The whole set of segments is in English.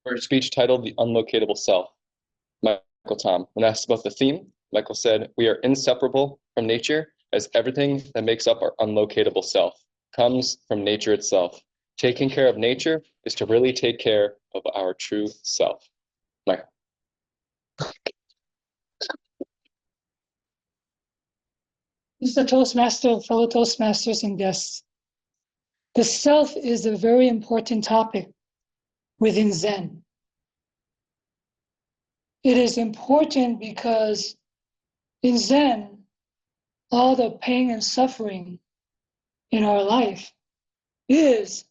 for a speech titled The Unlocatable Self. Michael Tom. When asked about the theme, Michael said, "We are inseparable from nature, as everything that makes up our unlocatable self comes from nature itself. Taking care of nature is to really take care of our true self." Michael. Mr. Toastmaster, fellow Toastmasters and guests, the self is a very important topic within Zen. It is important because in Zen, all the pain and suffering in our life is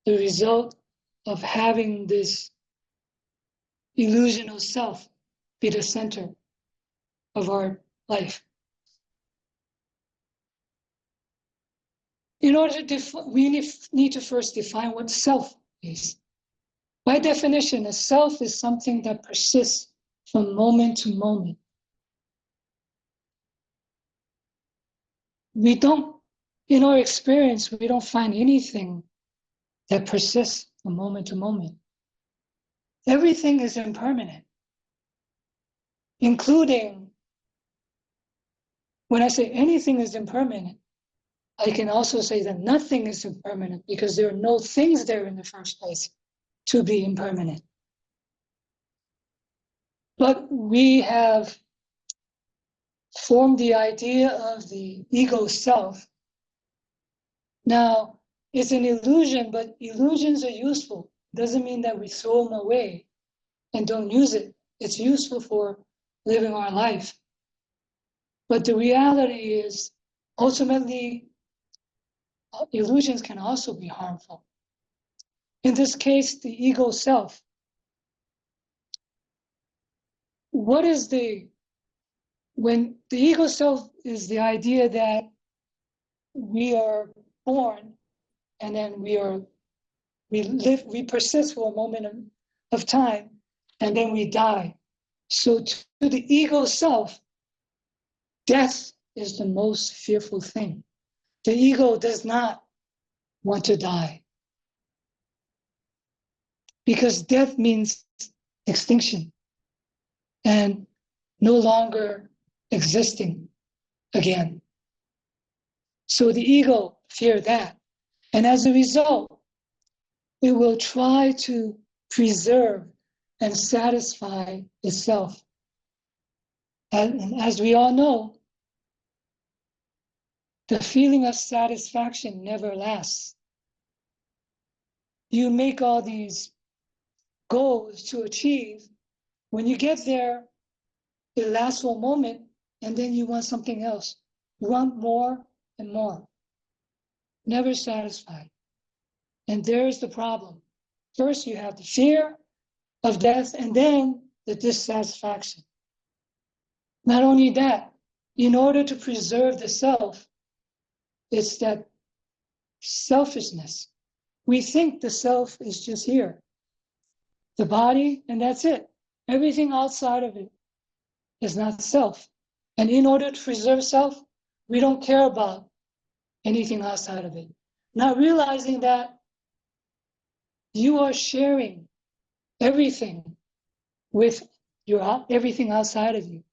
the result of having this illusional self be the center of our life. In order to we need to first define what self is. By definition, a self is something that persists from moment to moment. In our experience, we don't find anything that persists from moment to moment. Everything is impermanent, including, when I say anything is impermanent, I can also say that nothing is impermanent because there are no things there in the first place to be impermanent. But we have formed the idea of the ego self. Now, it's an illusion, but illusions are useful. Doesn't mean that we throw them away and don't use it. It's useful for living our life. But the reality is, ultimately, illusions can also be harmful. In this case, the ego self. When the ego self is the idea that we are born and then we persist for a moment of time and then we die. So to the ego self, death is the most fearful thing. The ego does not want to die because death means extinction and no longer existing again. So the ego fears that. And as a result, it will try to preserve and satisfy itself. And as we all know, the feeling of satisfaction never lasts. You make all these goals to achieve. When you get there, it lasts for a moment, and then you want something else. You want more and more. Never satisfied. And there's the problem. First, you have the fear of death, and then the dissatisfaction. Not only that, in order to preserve the self, it's that selfishness. We think the self is just here, the body, and that's it. Everything outside of it is not self. And in order to preserve self, we don't care about anything outside of it. Not realizing that you are sharing everything with everything outside of you.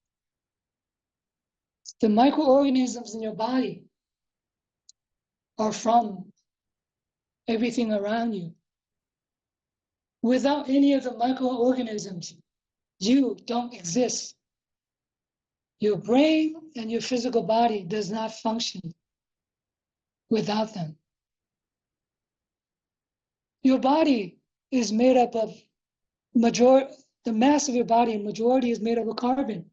The microorganisms in your body are from everything around you. Without any of the microorganisms, you don't exist. Your brain and your physical body does not function without them. Your body is made up of the mass of your body, majority is made up of carbon.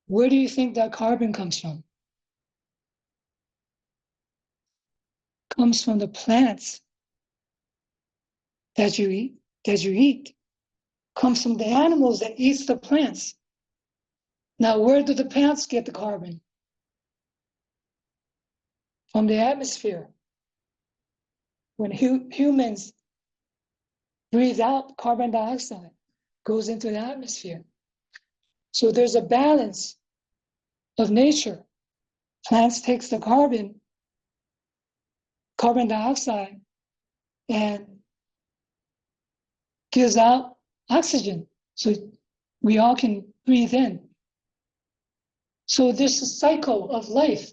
Where do you think that carbon comes from? Comes from the plants that you eat. Comes from the animals that eat the plants. Now, where do the plants get the carbon? From the atmosphere. When humans breathe out carbon dioxide, goes into the atmosphere. So there's a balance of nature. Plants takes the carbon dioxide, and gives out oxygen so we all can breathe in. So this cycle of life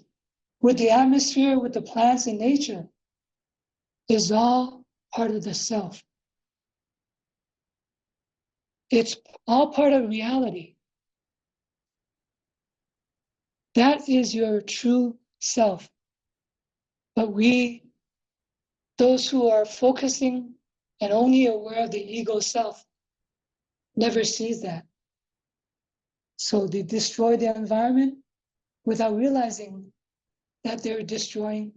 with the atmosphere, with the plants and nature is all part of the self. It's all part of reality. That is your true self. But those who are focusing and only aware of the ego self, never sees that. So they destroy the environment without realizing that they're destroying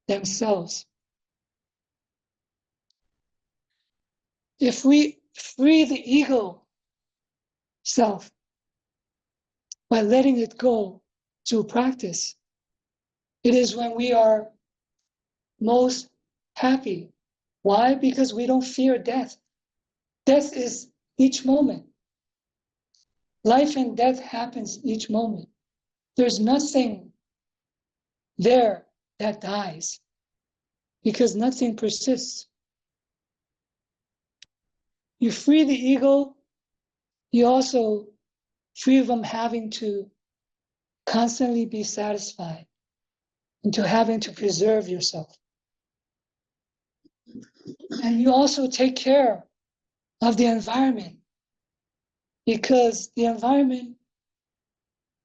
themselves. If we free the ego self by letting it go through practice, it is when we are most happy. Why? Because we don't fear death. Death is each moment. Life and death happens each moment. There's nothing there that dies because nothing persists. You free the ego, you also free from having to constantly be satisfied and to having to preserve yourself. And you also take care of the environment because the environment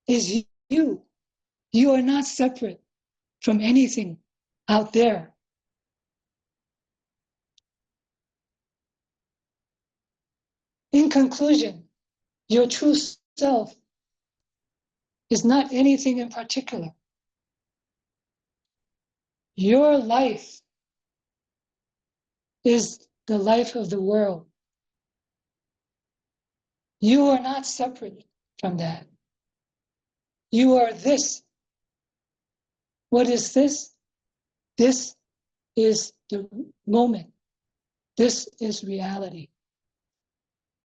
is you. You are not separate from anything out there. In conclusion, your true self is not anything in particular. Your life is the life of the world. You are not separate from that. You are this. What is this? This is the moment. This is reality.